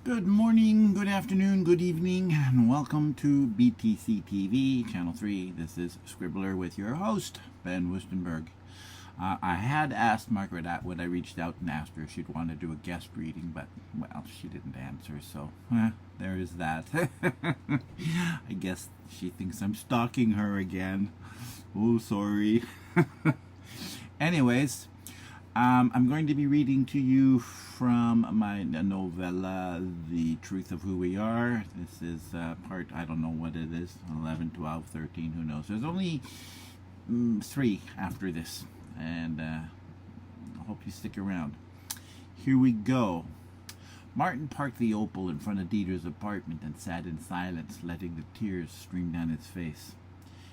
Good morning, good afternoon, good evening, and welcome to BTC-TV, Channel 3. This is Scribbler with your host, Ben Wustenberg. I had asked Margaret Atwood, I reached out and asked her if she'd want to do a guest reading, but, well, she didn't answer, so there is that. I guess she thinks I'm stalking her again. Oh, sorry. Anyways, I'm going to be reading to you from my novella, The Truth of Who We Are. This is part, I don't know what it is, 11, 12, 13, who knows. There's only 3 after this, and I hope you stick around. Here we go. Martin parked the Opel in front of Dieter's apartment and sat in silence, letting the tears stream down his face.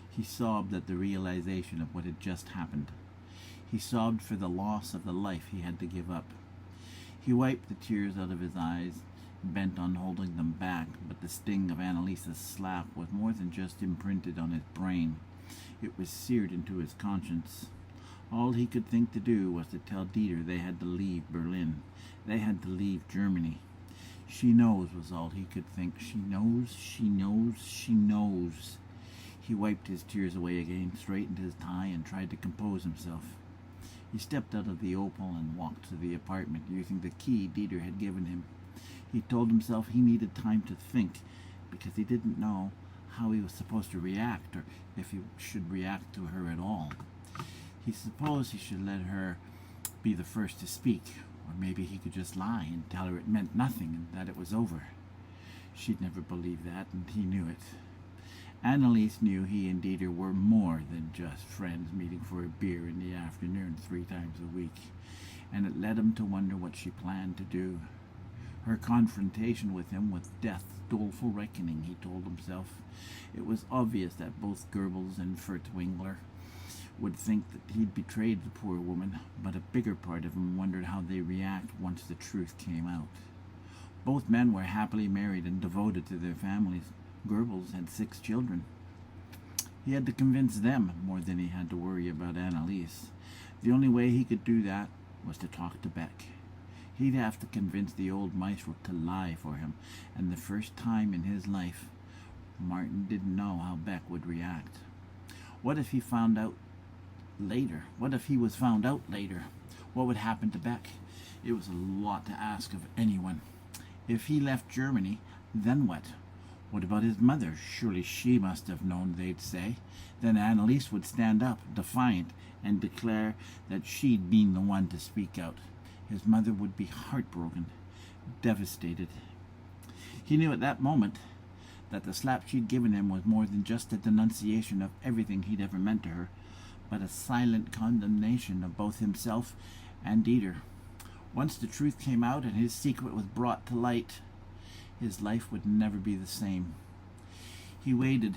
He sobbed at the realization of what had just happened. He sobbed for the loss of the life he had to give up. He wiped the tears out of his eyes, bent on holding them back, but the sting of Annaliese's slap was more than just imprinted on his brain. It was seared into his conscience. All he could think to do was to tell Dieter they had to leave Berlin. They had to leave Germany. She knows was all he could think. She knows, she knows, she knows. He wiped his tears away again, straightened his tie, and tried to compose himself. He stepped out of the Opel and walked to the apartment, using the key Dieter had given him. He told himself he needed time to think, because he didn't know how he was supposed to react, or if he should react to her at all. He supposed he should let her be the first to speak, or maybe he could just lie and tell her it meant nothing and that it was over. She'd never believe that, and he knew it. Annaliese knew he and Dieter were more than just friends meeting for a beer in the afternoon 3 times a week, and it led him to wonder what she planned to do. Her confrontation with him was death's doleful reckoning, he told himself. It was obvious that both Goebbels and Furtwängler would think that he'd betrayed the poor woman, but a bigger part of him wondered how they'd react once the truth came out. Both men were happily married and devoted to their families. Goebbels had 6 children. He had to convince them more than he had to worry about Annaliese. The only way he could do that was to talk to Beck. He'd have to convince the old maestro to lie for him, and the first time in his life, Martin didn't know how Beck would react. What if he found out later? What if he was found out later? What would happen to Beck? It was a lot to ask of anyone. If he left Germany, then what? What about his mother? Surely she must have known, they'd say. Then Annaliese would stand up, defiant, and declare that she'd been the one to speak out. His mother would be heartbroken, devastated. He knew at that moment that the slap she'd given him was more than just a denunciation of everything he'd ever meant to her, but a silent condemnation of both himself and Dieter. Once the truth came out and his secret was brought to light, his life would never be the same. He waited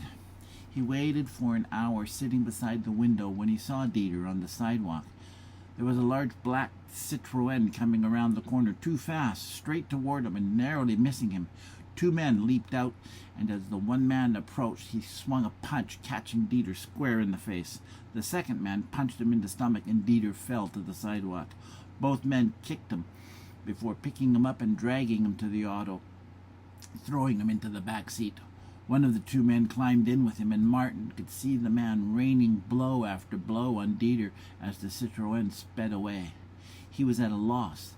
for an hour, sitting beside the window, when he saw Dieter on the sidewalk. There was a large black Citroën coming around the corner too fast, straight toward him and narrowly missing him. 2 men leaped out, and as the one man approached, he swung a punch, catching Dieter square in the face. The second man punched him in the stomach, and Dieter fell to the sidewalk. Both men kicked him before picking him up and dragging him to the auto, throwing him into the back seat. One of the 2 men climbed in with him, and Martin could see the man raining blow after blow on Dieter as the Citroën sped away. He was at a loss,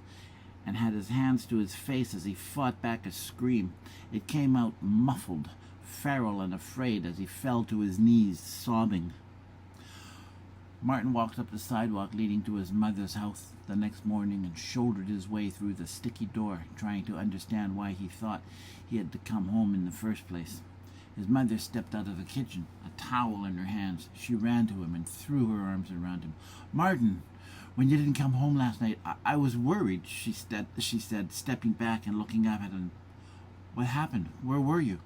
and had his hands to his face as he fought back a scream. It came out muffled, feral and afraid, as he fell to his knees, sobbing. Martin walked up the sidewalk leading to his mother's house the next morning and shouldered his way through the sticky door, trying to understand why he thought he had to come home in the first place. His mother stepped out of the kitchen, a towel in her hands. She ran to him and threw her arms around him. "Martin, when you didn't come home last night, I was worried," she said, stepping back and looking up at him. "What happened? Where were you?"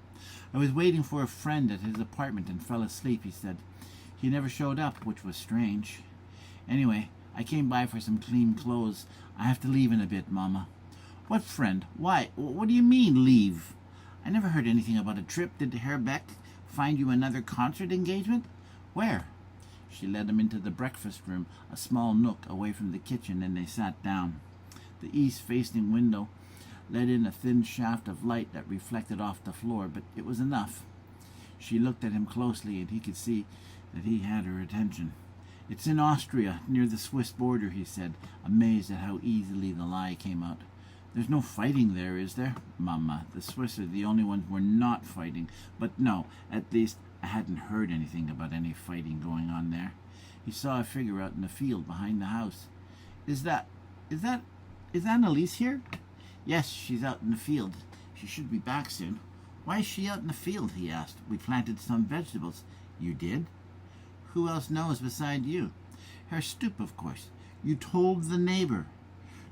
"I was waiting for a friend at his apartment and fell asleep," he said. "He never showed up, which was strange. Anyway, I came by for some clean clothes. I have to leave in a bit, Mama." "What friend? Why? What do you mean, leave?" "I never heard anything about a trip. Did Herr Beck find you another concert engagement?" "Where?" She led him into the breakfast room, a small nook away from the kitchen, and they sat down. The east-facing window let in a thin shaft of light that reflected off the floor, but it was enough. She looked at him closely, and he could see that he had her attention. "It's in Austria, near the Swiss border," he said, amazed at how easily the lie came out. "There's no fighting there, is there?" "Mama, the Swiss are the only ones we're not fighting. But no, at least I hadn't heard anything about any fighting going on there." He saw a figure out in the field behind the house. Is Annaliese here?" "Yes, she's out in the field. She should be back soon." "Why is she out in the field?" he asked. "We planted some vegetables." "You did? Who else knows beside you?" "Herr Stoop, of course. You told the neighbor.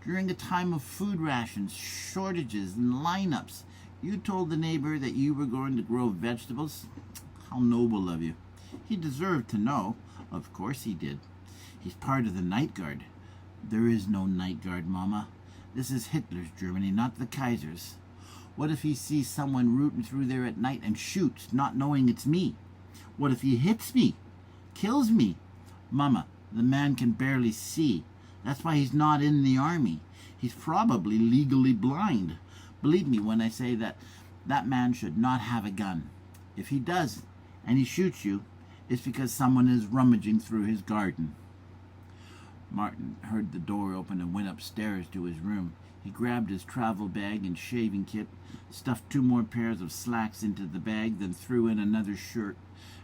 During a time of food rations, shortages, and lineups, you told the neighbor that you were going to grow vegetables. How noble of you." "He deserved to know." "Of course he did. He's part of the night guard." "There is no night guard, Mama. This is Hitler's Germany, not the Kaiser's. What if he sees someone rooting through there at night and shoots, not knowing it's me? What if he hits me? Kills me?" "Mama, the man can barely see. That's why he's not in the army. He's probably legally blind. Believe me when I say that that man should not have a gun. If he does, and he shoots you, it's because someone is rummaging through his garden." Martin heard the door open and went upstairs to his room. He grabbed his travel bag and shaving kit, stuffed 2 more pairs of slacks into the bag, then threw in another shirt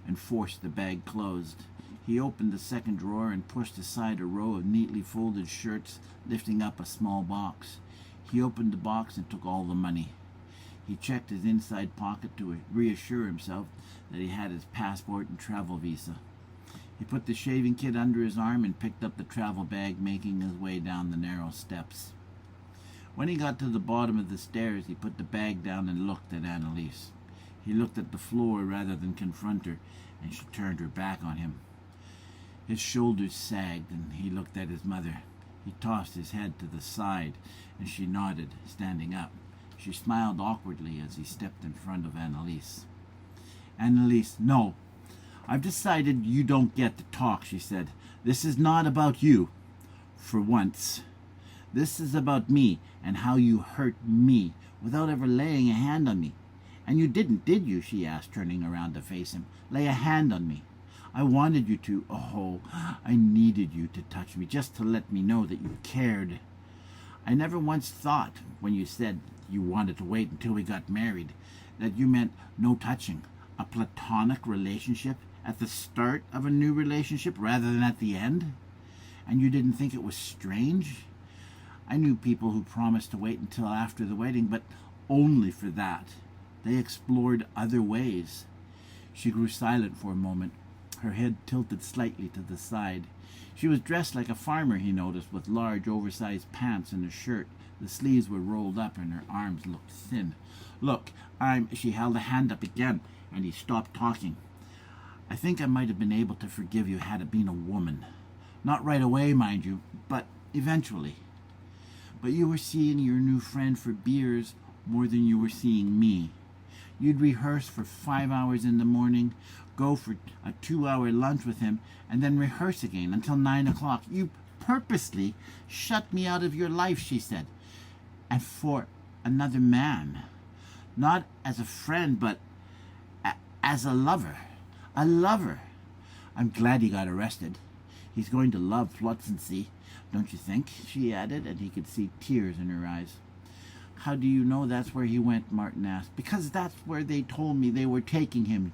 and forced the bag closed. He opened the second drawer and pushed aside a row of neatly folded shirts, lifting up a small box. He opened the box and took all the money. He checked his inside pocket to reassure himself that he had his passport and travel visa. He put the shaving kit under his arm and picked up the travel bag, making his way down the narrow steps. When he got to the bottom of the stairs, he put the bag down and looked at Annaliese. He looked at the floor rather than confront her, and she turned her back on him. His shoulders sagged, and he looked at his mother. He tossed his head to the side, and she nodded, standing up. She smiled awkwardly as he stepped in front of Annaliese. "Annaliese, no. I've decided you don't get to talk," she said. "This is not about you. For once. This is about me and how you hurt me without ever laying a hand on me. And you didn't, did you?" she asked, turning around to face him. "Lay a hand on me. I wanted you to. Oh, I needed you to touch me, just to let me know that you cared. I never once thought, when you said you wanted to wait until we got married, that you meant no touching, a platonic relationship at the start of a new relationship rather than at the end. And you didn't think it was strange? I knew people who promised to wait until after the wedding, but only for that. They explored other ways." She grew silent for a moment, her head tilted slightly to the side. She was dressed like a farmer, he noticed, with large, oversized pants and a shirt. The sleeves were rolled up and her arms looked thin. "Look, She held a hand up again, and he stopped talking. "I think I might have been able to forgive you had it been a woman. Not right away, mind you, but eventually. But you were seeing your new friend for beers more than you were seeing me. You'd rehearse for 5 hours in the morning, go for a 2-hour lunch with him, and then rehearse again until 9 o'clock. You purposely shut me out of your life," she said. "And for another man. Not as a friend, but as a lover. A lover. I'm glad he got arrested. He's going to love Flotsensee, don't you think?" she added, and he could see tears in her eyes. "How do you know that's where he went?" Martin asked. "Because that's where they told me they were taking him."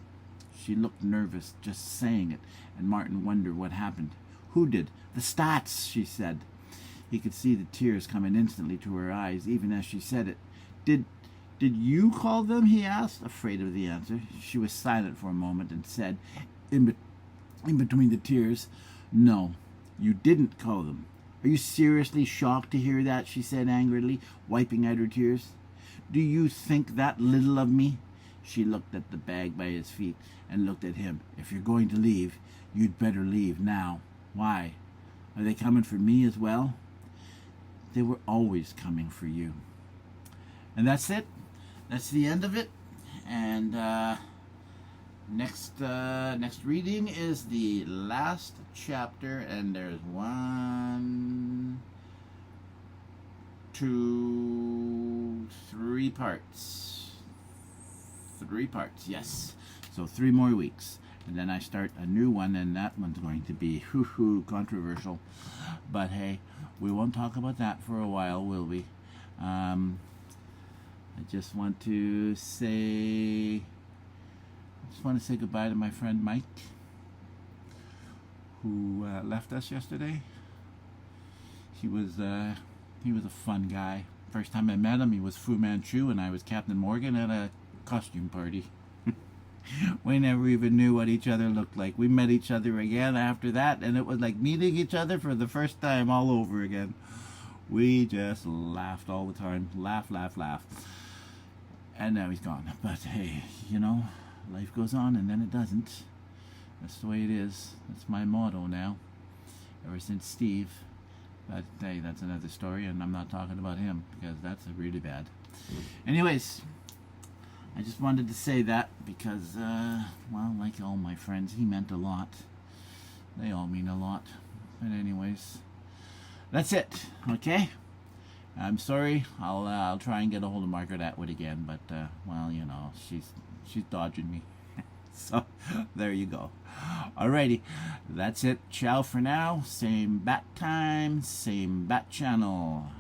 She looked nervous, just saying it, and Martin wondered what happened. "Who did?" "The Stats," she said. He could see the tears coming instantly to her eyes, even as she said it. Did you call them?" he asked, afraid of the answer. She was silent for a moment and said, in between the tears, "No, you didn't call them." "Are you seriously shocked to hear that?" she said angrily, wiping out her tears. "Do you think that little of me?" She looked at the bag by his feet and looked at him. "If you're going to leave, you'd better leave now." "Why? Are they coming for me as well?" "They were always coming for you." And that's it. That's the end of it. And next reading is the last chapter, and there's 1, 2, 3 parts. 3 parts, yes. So 3 more weeks. And then I start a new one, and that one's going to be controversial. But hey, we won't talk about that for a while, will we? I just want to say goodbye to my friend Mike, who left us yesterday. He was a fun guy. First time I met him, he was Fu Manchu, and I was Captain Morgan at a costume party. We never even knew what each other looked like. We met each other again after that, and it was like meeting each other for the first time all over again. We just laughed all the time. Laugh. And now he's gone. But hey, you know, life goes on and then it doesn't. That's the way it is. That's my motto now. Ever since Steve. But hey, that's another story, and I'm not talking about him because that's really bad. Anyways, I just wanted to say that because, well, like all my friends, he meant a lot. They all mean a lot. But anyways, that's it, okay? I'm sorry. I'll try and get a hold of Margaret Atwood again, but, well, you know, she's dodging me. So, there you go. Alrighty, that's it. Ciao for now. Same bat time, same bat channel.